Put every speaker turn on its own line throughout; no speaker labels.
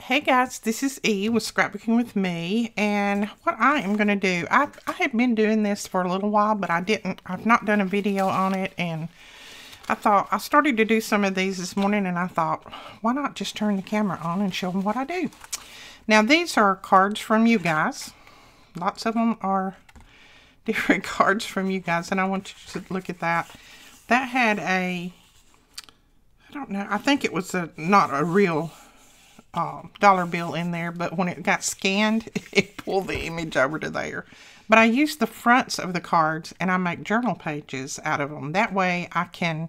Hey guys, this is E with Scrapbooking with Me, and what I am going to do, I had been doing this for a little while, but I've not done a video on it, and I started to do some of these this morning, and I thought, why not just turn the camera on and show them what I do. Now these are cards from you guys. Lots of them are different cards from you guys, and I want you to look at that. That had I don't know, I think it was not a real dollar bill in there, but when it got scanned, it pulled the image over to there. But I use the fronts of the cards and I make journal pages out of them. That way I can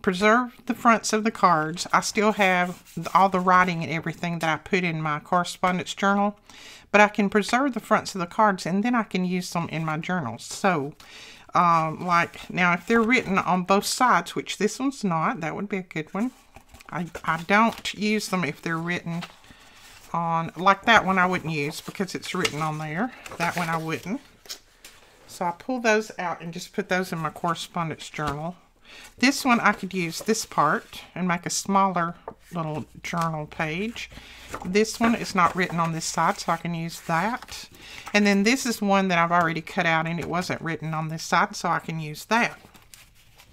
preserve the fronts of the cards. I still have all the writing and everything that I put in my correspondence journal, but I can preserve the fronts of the cards and then I can use them in my journals. So like now, if they're written on both sides, which this one's not, that would be a good one. I don't use them if they're written on, like that one I wouldn't use because it's written on there. That one I wouldn't. So I pull those out and just put those in my correspondence journal. This one I could use this part and make a smaller little journal page. This one is not written on this side, so I can use that. And then this is one that I've already cut out and it wasn't written on this side, so I can use that.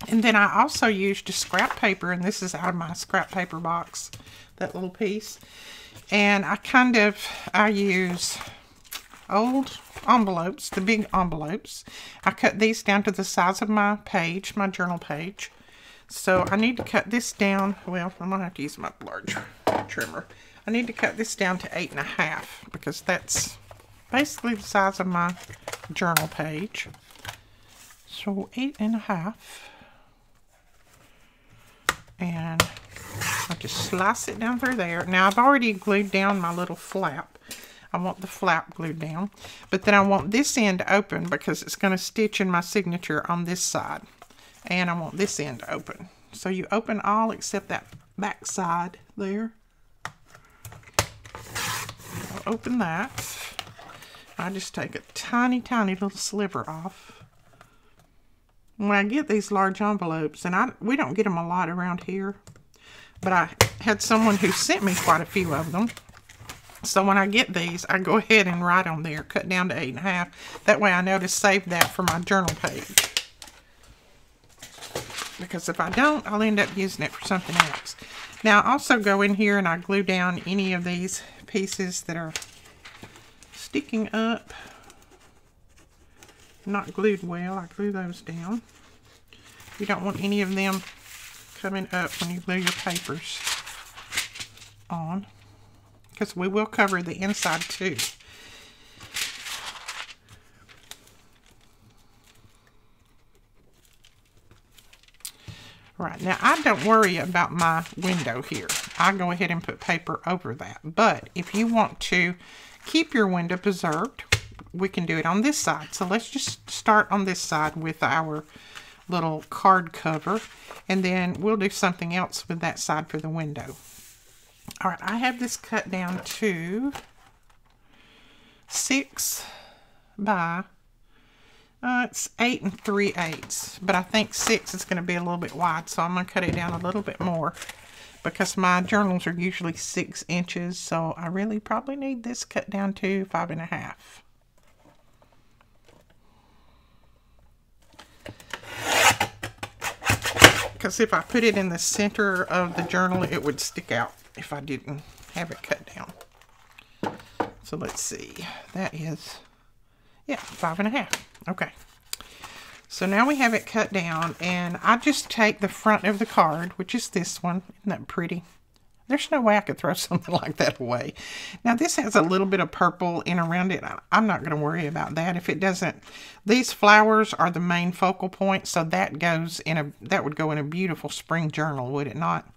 And then I also used a scrap paper, and this is out of my scrap paper box, that little piece. And I use old envelopes, the big envelopes. I cut these down to the size of my page, my journal page. So I need to cut this down. Well, I'm going to have to use my large trimmer. I need to cut this down to 8.5 because that's basically the size of my journal page. So 8.5. And I just slice it down through there. Now I've already glued down my little flap. I want the flap glued down. But then I want this end open because it's going to stitch in my signature on this side. And I want this end open. So you open all except that back side there. I'll open that. I just take a tiny, tiny little sliver off. When I get these large envelopes, and we don't get them a lot around here, but I had someone who sent me quite a few of them. So when I get these, I go ahead and write on there, cut down to 8.5. That way I know to save that for my journal page. Because if I don't, I'll end up using it for something else. Now I also go in here and I glue down any of these pieces that are sticking up. Not glued well, I glue those down. You don't want any of them coming up when you glue your papers on, because we will cover the inside too. Right, now I don't worry about my window here. I go ahead and put paper over that. But if you want to keep your window preserved, we can do it on this side. So let's just start on this side with our little card cover, and then we'll do something else with that side for the window. All right, I have this cut down to 6 by it's 8 3/8, but I think 6 is going to be a little bit wide, so I'm going to cut it down a little bit more because my journals are usually 6 inches, so I really probably need this cut down to 5.5. Because if I put it in the center of the journal, it would stick out if I didn't have it cut down. So let's see. That is, yeah, 5.5. Okay. So now we have it cut down, and I just take the front of the card, which is this one. Isn't that pretty? There's no way I could throw something like that away. Now this has a little bit of purple in around it. I'm not going to worry about that. If it doesn't, these flowers are the main focal point, so that would go in a beautiful spring journal, would it not?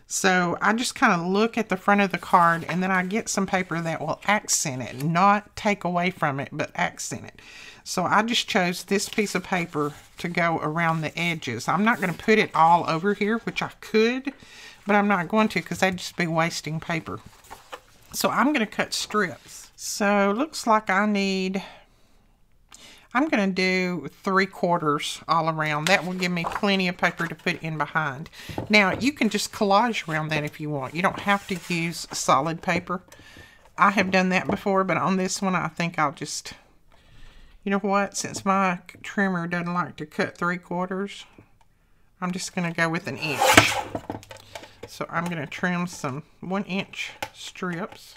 So I just kind of look at the front of the card, and then I get some paper that will accent it, not take away from it, but accent it. So I just chose this piece of paper to go around the edges. I'm not going to put it all over here, which I could, but I'm not going to because that'd just be wasting paper. So I'm going to cut strips. So looks like I I'm going to do 3/4 all around. That will give me plenty of paper to put in behind. Now, you can just collage around that if you want. You don't have to use solid paper. I have done that before, but on this one, I think I'll just, you know what? Since my trimmer doesn't like to cut 3/4, I'm just going to go with 1 inch. So I'm going to trim some 1-inch strips.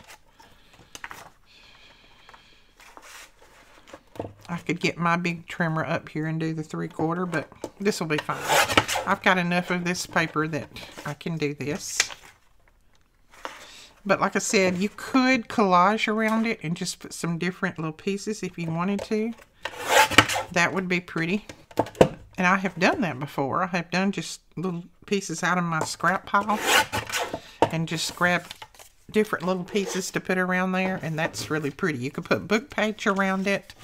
I could get my big trimmer up here and do the 3/4, but this will be fine. I've got enough of this paper that I can do this. But like I said, you could collage around it and just put some different little pieces if you wanted to. That would be pretty. And I have done that before. I have done just little pieces out of my scrap pile and just grab different little pieces to put around there, and that's really pretty. You could put book page around it.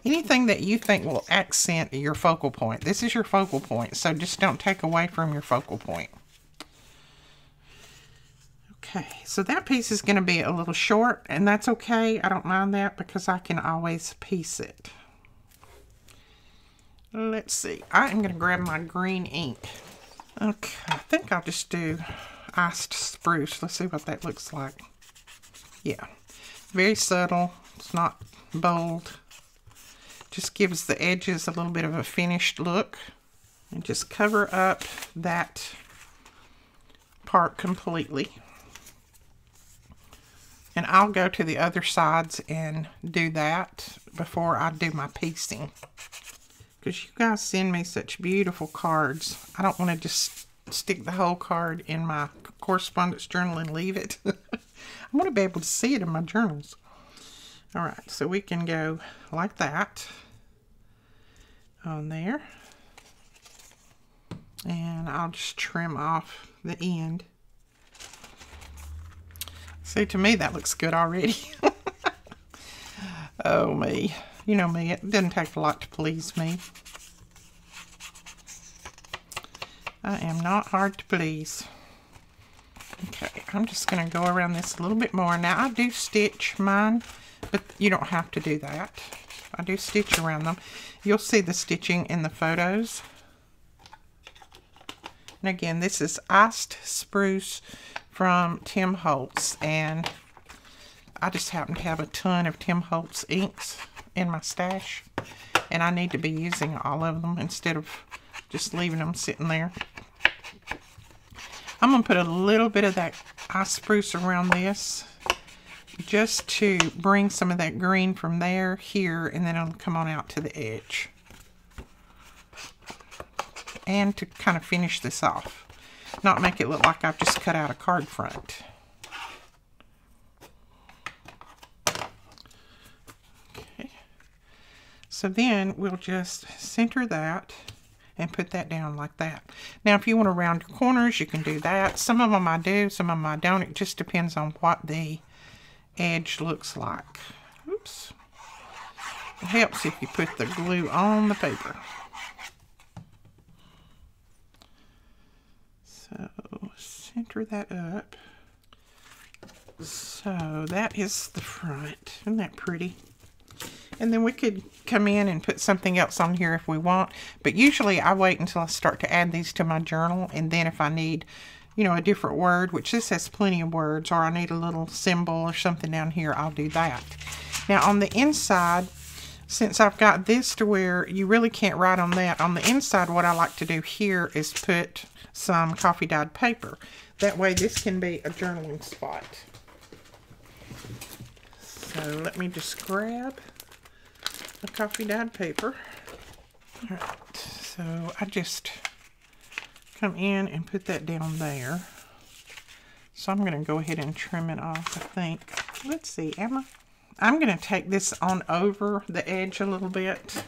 Anything that you think will accent your focal point. This is your focal point, so just don't take away from your focal point. Okay, so that piece is going to be a little short, and that's okay. I don't mind that because I can always piece it. Let's see. I am going to grab my green ink. Okay, I think I'll just do iced spruce. Let's see what that looks like. Yeah, very subtle. It's not bold. Just gives the edges a little bit of a finished look. And just cover up that part completely. And I'll go to the other sides and do that before I do my piecing. Because you guys send me such beautiful cards. I don't want to just stick the whole card in my correspondence journal and leave it. I want to be able to see it in my journals. Alright, so we can go like that on there. And I'll just trim off the end. See, to me that looks good already. Oh me. You know me, it doesn't take a lot to please me. I am not hard to please. Okay, I'm just going to go around this a little bit more. Now, I do stitch mine, but you don't have to do that. I do stitch around them. You'll see the stitching in the photos. And again, this is Iced Spruce from Tim Holtz, and I just happen to have a ton of Tim Holtz inks in my stash, and I need to be using all of them instead of just leaving them sitting there. I'm going to put a little bit of that Iced Spruce around this just to bring some of that green from there here, and then it'll come on out to the edge. And to kind of finish this off. Not make it look like I've just cut out a card front. Okay. So then we'll just center that and put that down like that. Now, if you want to round your corners, you can do that. Some of them I do, some of them I don't. It just depends on what the edge looks like. Oops. It helps if you put the glue on the paper. So, center that up. So, that is the front. Isn't that pretty? And then we could come in and put something else on here if we want. But usually I wait until I start to add these to my journal. And then if I need, you know, a different word, which this has plenty of words, or I need a little symbol or something down here, I'll do that. Now on the inside, since I've got this to where you really can't write on that, on the inside what I like to do here is put some coffee dyed paper. That way this can be a journaling spot. So let me just grab the coffee dyed paper. Alright, so I just come in and put that down there. So I'm going to go ahead and trim it off, I think. Let's see, I'm going to take this on over the edge a little bit.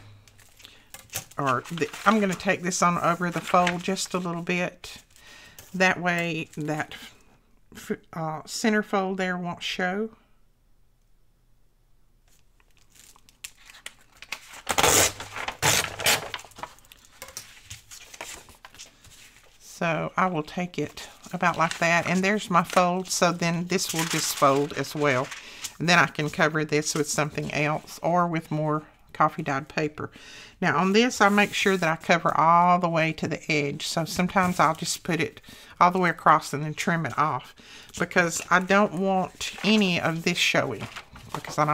I'm going to take this on over the fold just a little bit. That way that center fold there won't show. So I will take it about like that, and there's my fold, so then this will just fold as well. And then I can cover this with something else or with more coffee dyed paper. Now on this, I make sure that I cover all the way to the edge. So sometimes I'll just put it all the way across and then trim it off, because I don't want any of this showing, because I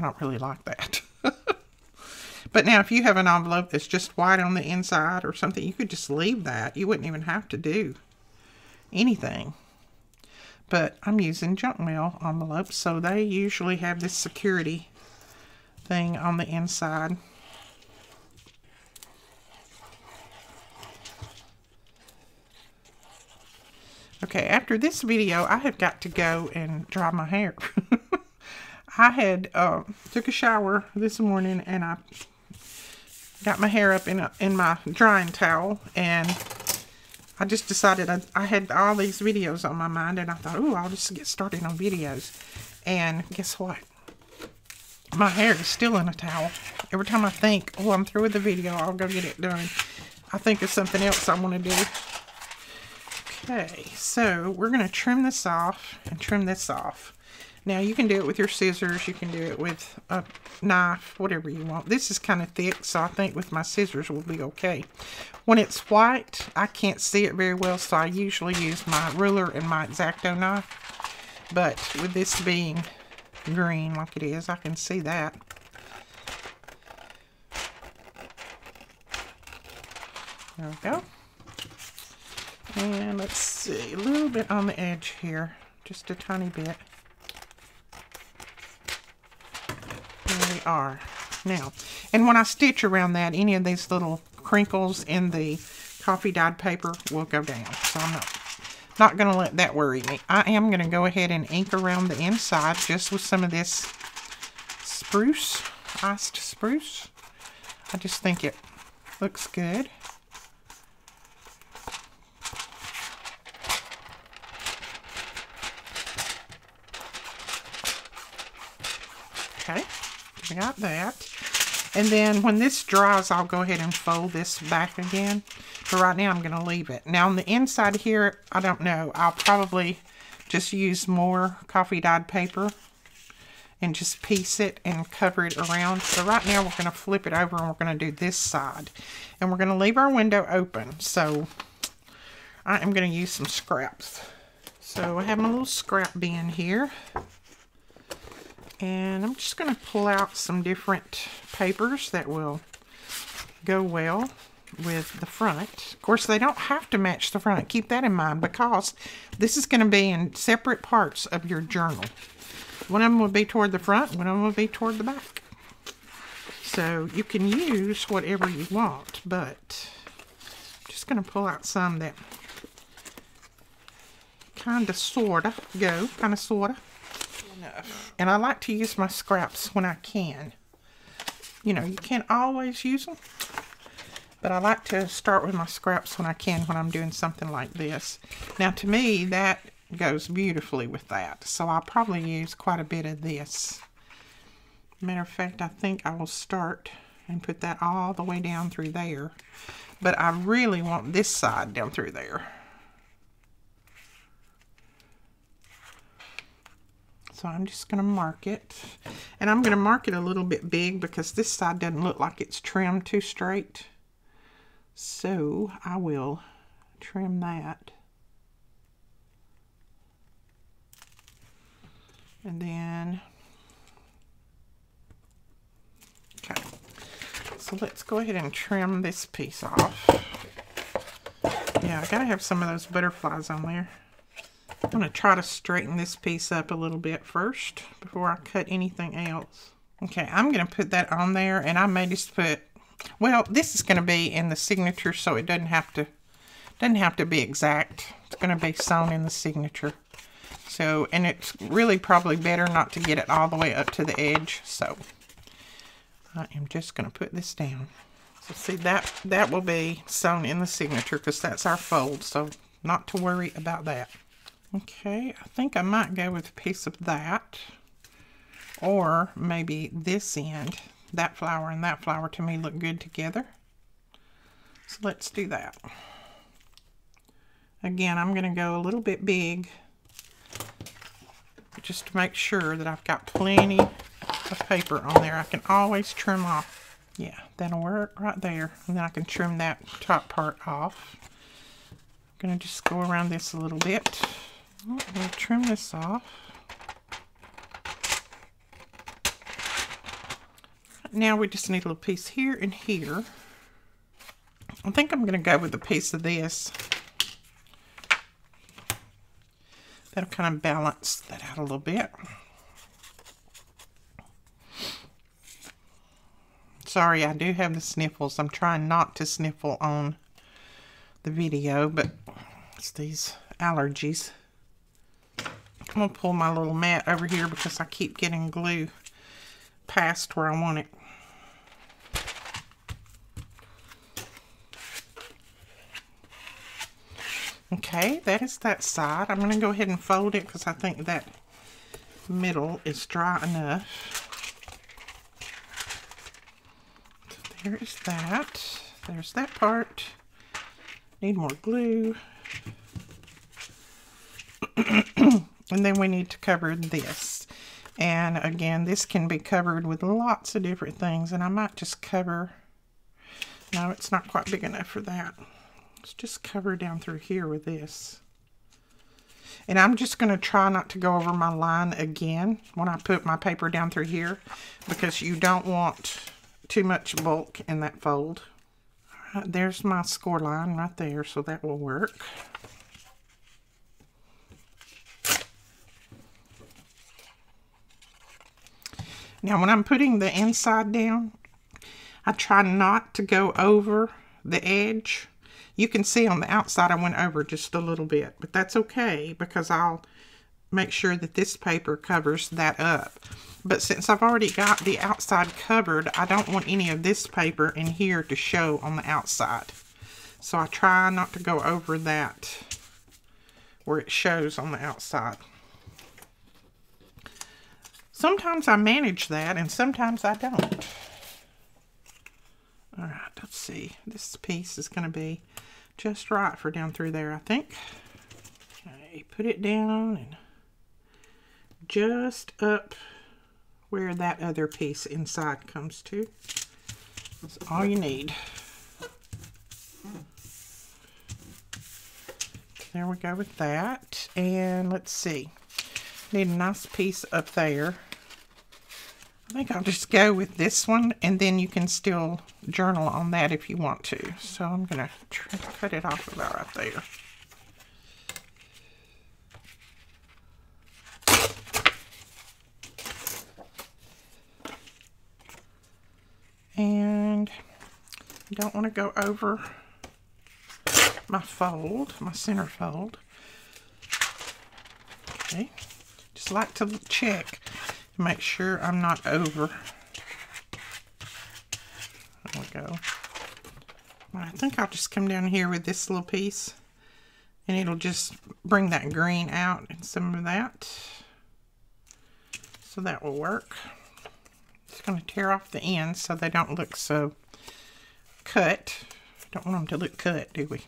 don't really like that. But now if you have an envelope that's just white on the inside or something, you could just leave that. You wouldn't even have to do anything. But I'm using junk mail envelopes, so they usually have this security thing on the inside. Okay, after this video, I have got to go and dry my hair. I had took a shower this morning, and I got my hair up in my drying towel, and I just decided I had all these videos on my mind, and I thought, oh, I'll just get started on videos. And guess what? My hair is still in a towel. Every time I think, oh, I'm through with the video, I'll go get it done, I think of something else I want to do. Okay, so we're going to trim this off and trim this off. Now, you can do it with your scissors. You can do it with a knife, whatever you want. This is kind of thick, so I think with my scissors will be okay. When it's white, I can't see it very well, so I usually use my ruler and my X-Acto knife. But with this being green like it is, I can see that. There we go. And let's see, a little bit on the edge here, just a tiny bit. There we are. Now, and when I stitch around that, any of these little crinkles in the coffee dyed paper will go down. So I'm not going to let that worry me. I am going to go ahead and ink around the inside just with some of this spruce, iced spruce. I just think it looks good. Okay, we got that. And then when this dries, I'll go ahead and fold this back again. But right now, I'm going to leave it. Now, on the inside here, I don't know. I'll probably just use more coffee dyed paper and just piece it and cover it around. So right now, we're going to flip it over and we're going to do this side. And we're going to leave our window open. So I am going to use some scraps. So I have my little scrap bin here. And I'm just going to pull out some different papers that will go well with the front. Of course, they don't have to match the front. Keep that in mind, because this is going to be in separate parts of your journal. One of them will be toward the front, one of them will be toward the back. So you can use whatever you want, but I'm just going to pull out some that kind of, sort of go, kind of, sort of. And I like to use my scraps when I can. You know, you can't always use them, but I like to start with my scraps when I can when I'm doing something like this. Now, to me, that goes beautifully with that, so I'll probably use quite a bit of this. Matter of fact, I think I will start and put that all the way down through there, but I really want this side down through there. So I'm just going to mark it, and I'm going to mark it a little bit big because this side doesn't look like it's trimmed too straight. So I will trim that. And then, okay, so let's go ahead and trim this piece off. Yeah, I gotta have some of those butterflies on there. I'm going to try to straighten this piece up a little bit first before I cut anything else. Okay, I'm going to put that on there, and I may just put, well, this is going to be in the signature, so it doesn't have to be exact. It's going to be sewn in the signature. So, and it's really probably better not to get it all the way up to the edge. So, I am just going to put this down. So, see, that will be sewn in the signature because that's our fold. So, not to worry about that. Okay, I think I might go with a piece of that, or maybe this end. That flower and that flower to me look good together. So let's do that. Again, I'm going to go a little bit big just to make sure that I've got plenty of paper on there. I can always trim off Yeah, that'll work right there. And then I can trim that top part off. I'm going to just go around this a little bit. I'm going to trim this off. Now we just need a little piece here and here. I think I'm going to go with a piece of this. That'll kind of balance that out a little bit. Sorry, I do have the sniffles. I'm trying not to sniffle on the video, but it's these allergies. I'm going to pull my little mat over here because I keep getting glue past where I want it. Okay, that is that side. I'm going to go ahead and fold it because I think that middle is dry enough. So there is that. There's that part. Need more glue. And then we need to cover this. And again, this can be covered with lots of different things. And I might just cover... No, it's not quite big enough for that. Let's just cover down through here with this. And I'm just going to try not to go over my line again when I put my paper down through here, because you don't want too much bulk in that fold. All right, there's my score line right there, so that will work. Now when I'm putting the inside down, I try not to go over the edge. You can see on the outside I went over just a little bit, but that's okay because I'll make sure that this paper covers that up. But since I've already got the outside covered, I don't want any of this paper in here to show on the outside. So I try not to go over that where it shows on the outside. Sometimes I manage that and sometimes I don't. All right, let's see. This piece is going to be just right for down through there, I think. Okay, put it down and just up where that other piece inside comes to. That's all you need. There we go with that. And let's see. Need a nice piece up there. I think I'll just go with this one, and then you can still journal on that if you want to. So I'm going to try to cut it off about right there. And I don't want to go over my fold, my center fold. Okay, just like to check. Make sure I'm not over. There we go. I think I'll just come down here with this little piece and it'll just bring that green out and some of that. So that will work. Just going to tear off the ends so they don't look so cut. Don't want them to look cut, do we?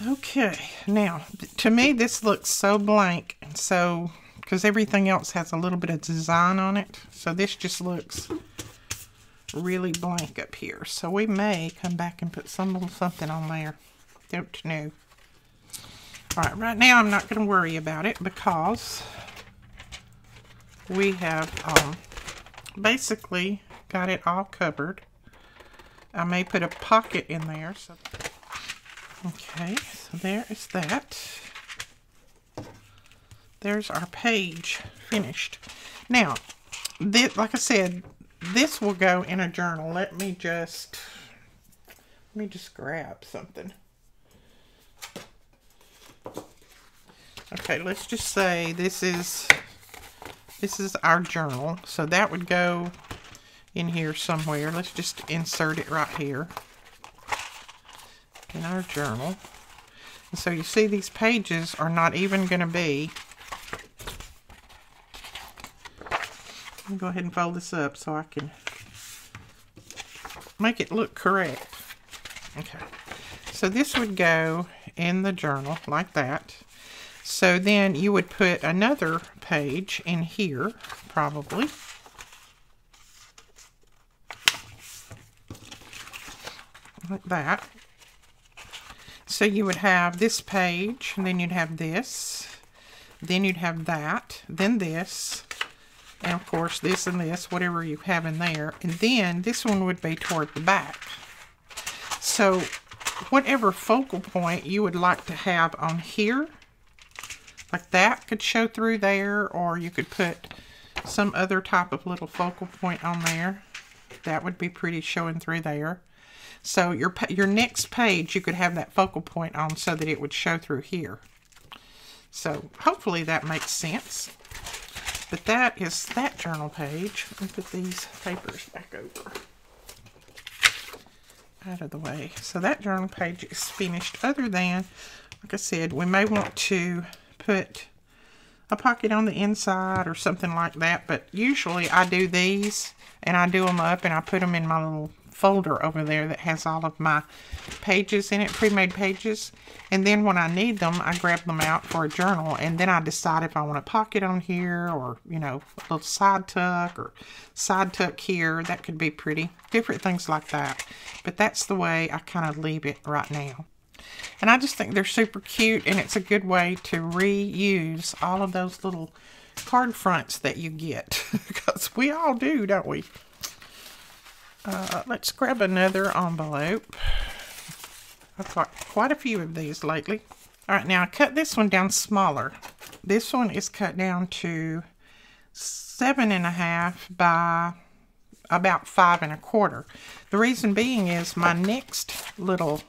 Okay, now to me this looks so blank, and so because everything else has a little bit of design on it, so this just looks really blank up here. So we may come back and put some little something on there. Don't know. All right, right now I'm not going to worry about it because we have basically got it all covered. I may put a pocket in there. So. Okay, so there is that. There's our page finished. Now, this, like I said, this will go in a journal. Let me just grab something. Okay, let's just say this is our journal. So that would go in here somewhere. Let's just insert it right here in our journal. And so you see these pages are not even going to be... Let me go ahead and fold this up so I can make it look correct. Okay, so this would go in the journal like that. So then you would put another page in here, probably. Like that. So you would have this page, and then you'd have this, then you'd have that, then this, and of course this and this, whatever you have in there, and then this one would be toward the back. So whatever focal point you would like to have on here, like that could show through there, or you could put some other type of little focal point on there. That would be pretty showing through there. So your next page, you could have that focal point on so that it would show through here. So hopefully that makes sense. But that is that journal page. Let me put these papers back over out of the way. So that journal page is finished, other than, like I said, we may want to put a pocket on the inside or something like that. But usually I do these, and I do them up, and I put them in my little folder over there that has all of my pages in it, pre-made pages. And then when I need them, I grab them out for a journal, and then I decide if I want a pocket on here, or, you know, a little side tuck, or side tuck here. That could be pretty. Different things like that. But that's the way I kind of leave it right now. And I just think they're super cute, and it's a good way to reuse all of those little card fronts that you get. Because we all do, don't we? Let's grab another envelope. I've got quite a few of these lately. Alright, now I cut this one down smaller. This one is cut down to 7.5 by about 5 1/4. The reason being is my next little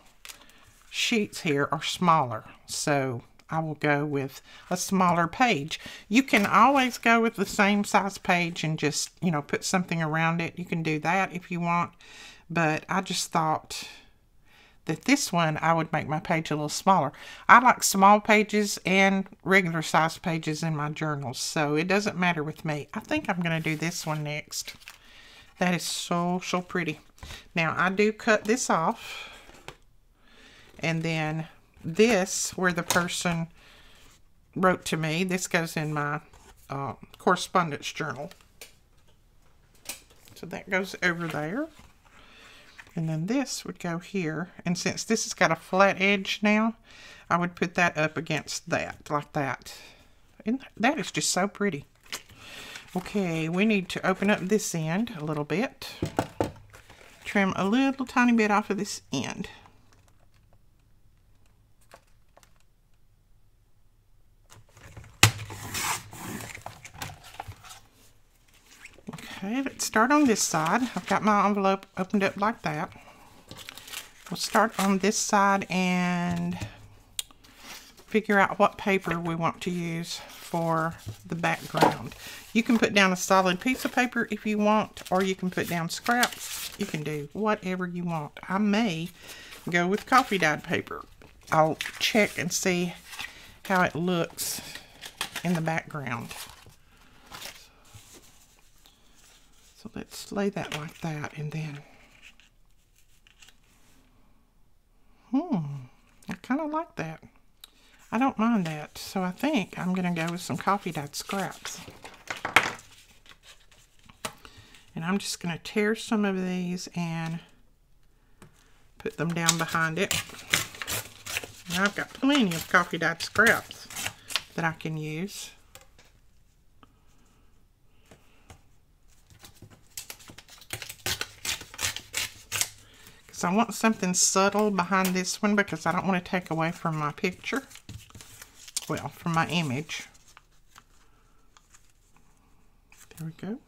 sheets here are smaller, so I will go with a smaller page. You can always go with the same size page and just, you know, put something around it. You can do that if you want, but I just thought that this one, I would make my page a little smaller. I like small pages and regular size pages in my journals, so it doesn't matter with me. I think I'm going to do this one next. That is so pretty. Now, I do cut this off, and then this, where the person wrote to me, this goes in my correspondence journal. So that goes over there. And then this would go here. And since this has got a flat edge now, I would put that up against that, like that. And that is just so pretty. Okay, we need to open up this end a little bit. Trim a little tiny bit off of this end. Okay, let's start on this side. I've got my envelope opened up like that. We'll start on this side and figure out what paper we want to use for the background. You can put down a solid piece of paper if you want, or you can put down scraps. You can do whatever you want. I may go with coffee dyed paper. I'll check and see how it looks in the background. So let's lay that like that, and then I kind of like that. I don't mind that, so I think I'm going to go with some coffee dyed scraps. And I'm just going to tear some of these and put them down behind it. Now I've got plenty of coffee dyed scraps that I can use. So I want something subtle behind this one because I don't want to take away from my picture. Well, from my image. There we go.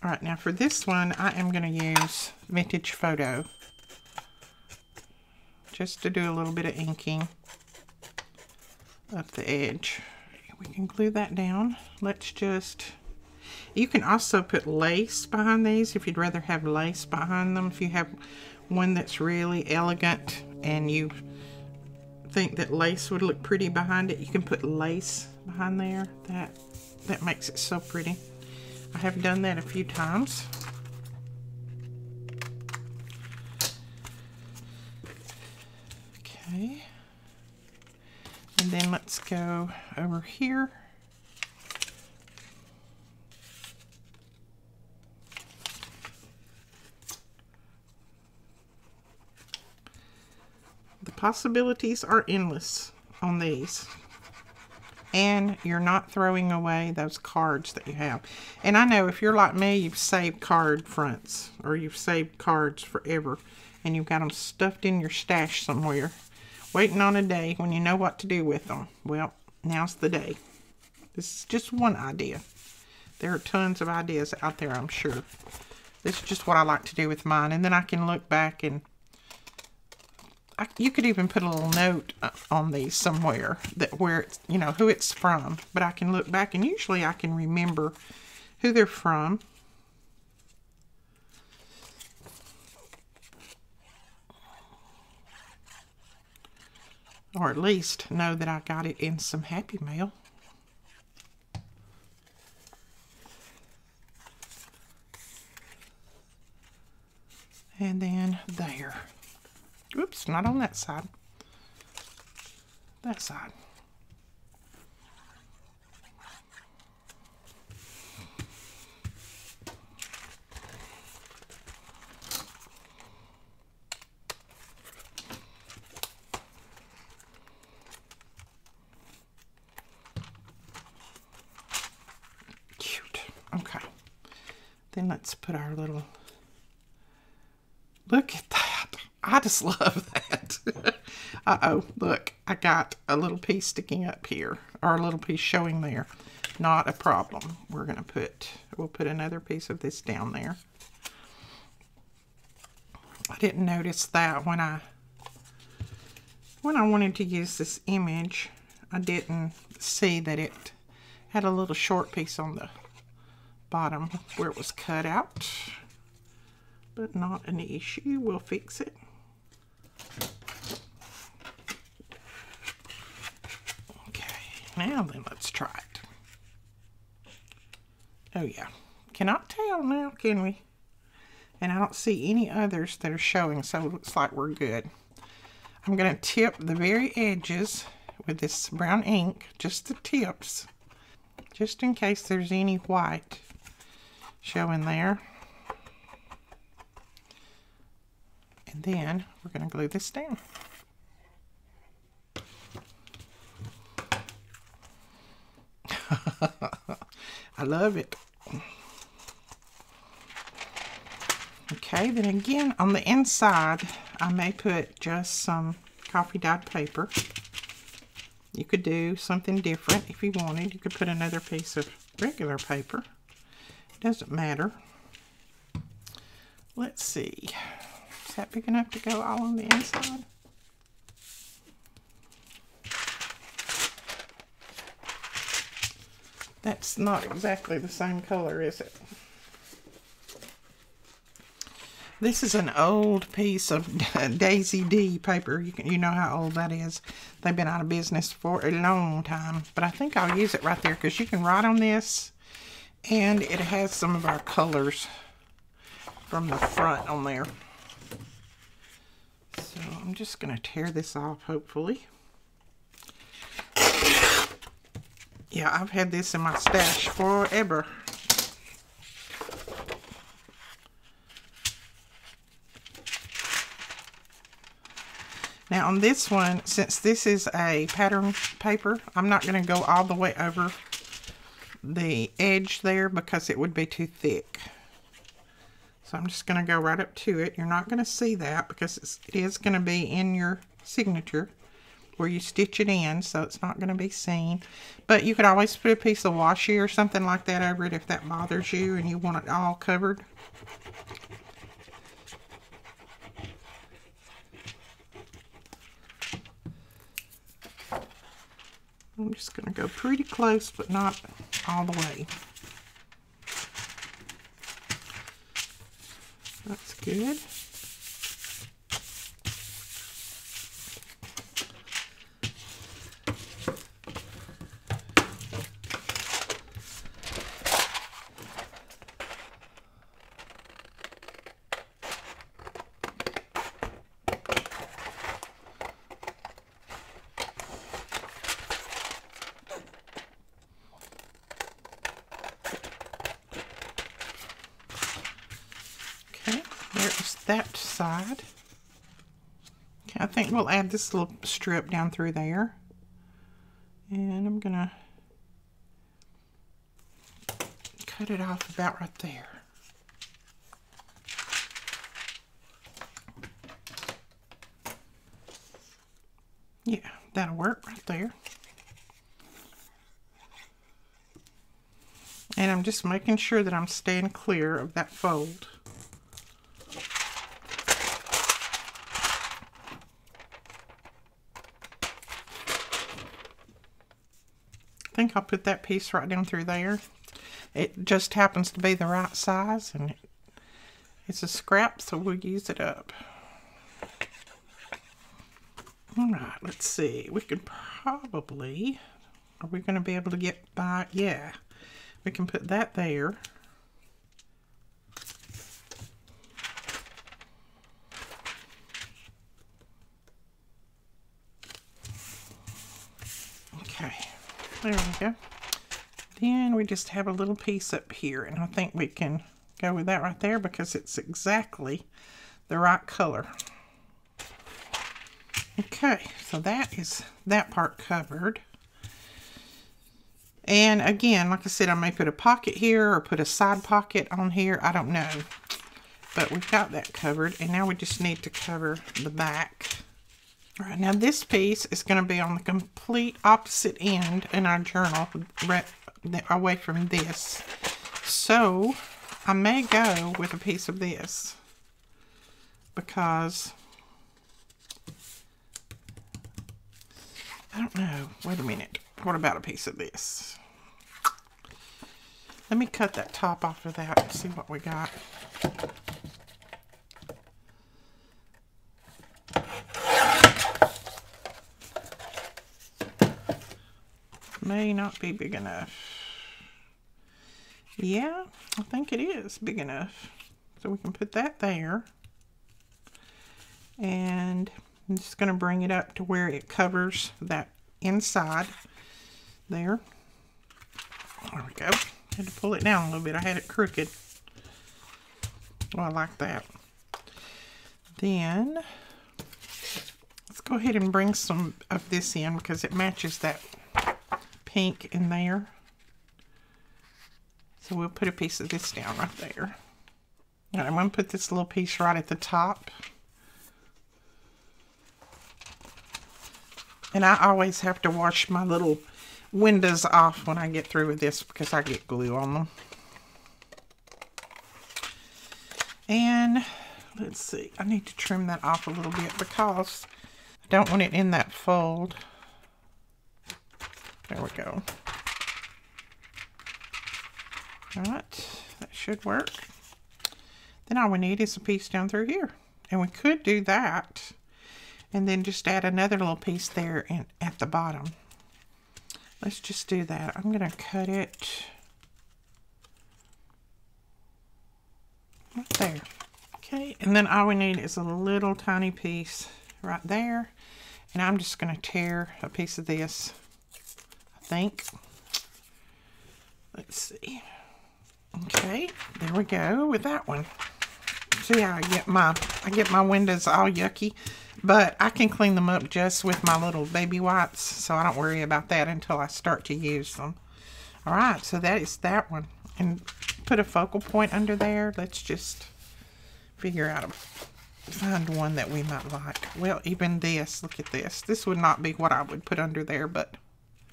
Alright, now for this one, I am going to use Vintage Photo. Just to do a little bit of inking up the edge. We can glue that down. Let's just... You can also put lace behind these if you'd rather have lace behind them. If you have one that's really elegant and you think that lace would look pretty behind it, you can put lace behind there. That makes it so pretty. I have done that a few times. Okay. And then let's go over here. The possibilities are endless on these. And you're not throwing away those cards that you have. And I know if you're like me, you've saved card fronts, or you've saved cards forever, and you've got them stuffed in your stash somewhere, waiting on a day when you know what to do with them. Well, now's the day. This is just one idea. There are tons of ideas out there, I'm sure. This is just what I like to do with mine. And then I can look back and you could even put a little note on these somewhere that where it's, you know, who it's from. But I can look back and usually I can remember who they're from. Or at least know that I got it in some Happy Mail. And then there. Oops, not on that side. That side. Cute. Okay. Then let's put our little... Look at that. I just love that. Uh-oh, look, I got a little piece sticking up here, or a little piece showing there. Not a problem. We'll put another piece of this down there. I didn't notice that when I wanted to use this image. I didn't see that it had a little short piece on the bottom where it was cut out. But not an issue. We'll fix it. Okay, now then let's try it. Oh yeah, cannot tell now, can we? And I don't see any others that are showing, so it looks like we're good. I'm going to tip the very edges with this brown ink, just the tips, just in case there's any white showing there. And then we're going to glue this down. I love it. Okay, then again on the inside I may put just some coffee dyed paper. You could do something different if you wanted. You could put another piece of regular paper. Doesn't matter. Let's see. Is that big enough to go all on the inside? That's not exactly the same color, is it? This is an old piece of Daisy D paper. You know how old that is. They've been out of business for a long time. But I think I'll use it right there because you can write on this. And it has some of our colors from the front on there. So I'm just going to tear this off, hopefully. Yeah, I've had this in my stash forever. Now on this one, since this is a pattern paper, I'm not going to go all the way over the edge there because it would be too thick. So I'm just going to go right up to it. You're not going to see that because it is going to be in your signature where you stitch it in, so it's not going to be seen. But you could always put a piece of washi or something like that over it if that bothers you and you want it all covered. I'm just going to go pretty close, but not all the way. That's good. There's that side. Okay, I think we'll add this little strip down through there. And I'm gonna cut it off about right there. Yeah, that'll work right there. And I'm just making sure that I'm staying clear of that fold. I think I'll put that piece right down through there. It just happens to be the right size, and it's a scrap, so we'll use it up. Alright, let's see. We could probably... Are we going to be able to get by? Yeah. We can put that there. Okay. There we go. Then we just have a little piece up here, and I think we can go with that right there because it's exactly the right color. Okay, so that is that part covered. And again, like I said, I may put a pocket here or put a side pocket on here. I don't know. But we've got that covered. And now we just need to cover the back. All right, now this piece is going to be on the complete opposite end in our journal, right away from this. So I may go with a piece of this because I don't know. Wait a minute. What about a piece of this? Let me cut that top off of that and see what we got. May not be big enough. Yeah, I think it is big enough. So we can put that there. And I'm just going to bring it up to where it covers that inside there. There we go. Had to pull it down a little bit. I had it crooked. Oh, I like that. Then let's go ahead and bring some of this in because it matches that pink in there. So we'll put a piece of this down right there. And I'm going to put this little piece right at the top. And I always have to wash my little windows off when I get through with this because I get glue on them. And let's see, I need to trim that off a little bit because I don't want it in that fold. There we go. Alright, that should work. Then all we need is a piece down through here. And we could do that and then just add another little piece there and at the bottom. Let's just do that. I'm going to cut it right there. Okay, and then all we need is a little tiny piece right there. And I'm just going to tear a piece of this, I think. Let's see. Okay, there we go with that one. See how I get my windows all yucky, but I can clean them up just with my little baby wipes, so I don't worry about that until I start to use them. All right, so that is that one. And put a focal point under there. Let's just figure out find one that we might like. Well, even this, look at this. This would not be what I would put under there, but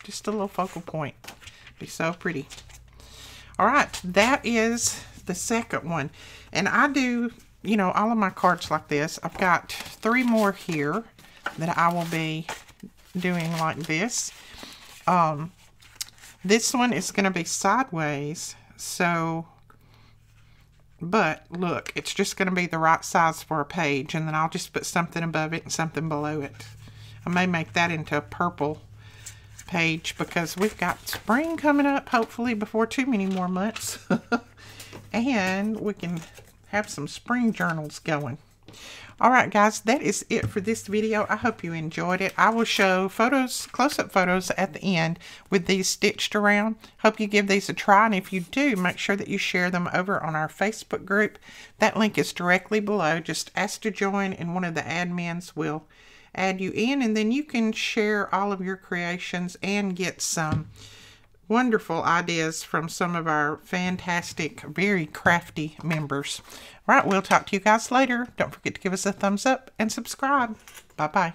just a little focal point. Be so pretty. All right, that is the second one. And I do, you know, all of my cards like this. I've got 3 more here that I will be doing like this. This one is going to be sideways, so, but look, it's just going to be the right size for a page, and then I'll just put something above it and something below it. I may make that into a purple page because we've got spring coming up, hopefully before too many more months. And we can have some spring journals going. Alright guys, that is it for this video. I hope you enjoyed it. I will show photos, close-up photos at the end with these stitched around. Hope you give these a try, and if you do, make sure that you share them over on our Facebook group. That link is directly below. Just ask to join and one of the admins will add you in, and then you can share all of your creations and get some wonderful ideas from some of our fantastic, very crafty members. All right, we'll talk to you guys later. Don't forget to give us a thumbs up and subscribe. Bye-bye.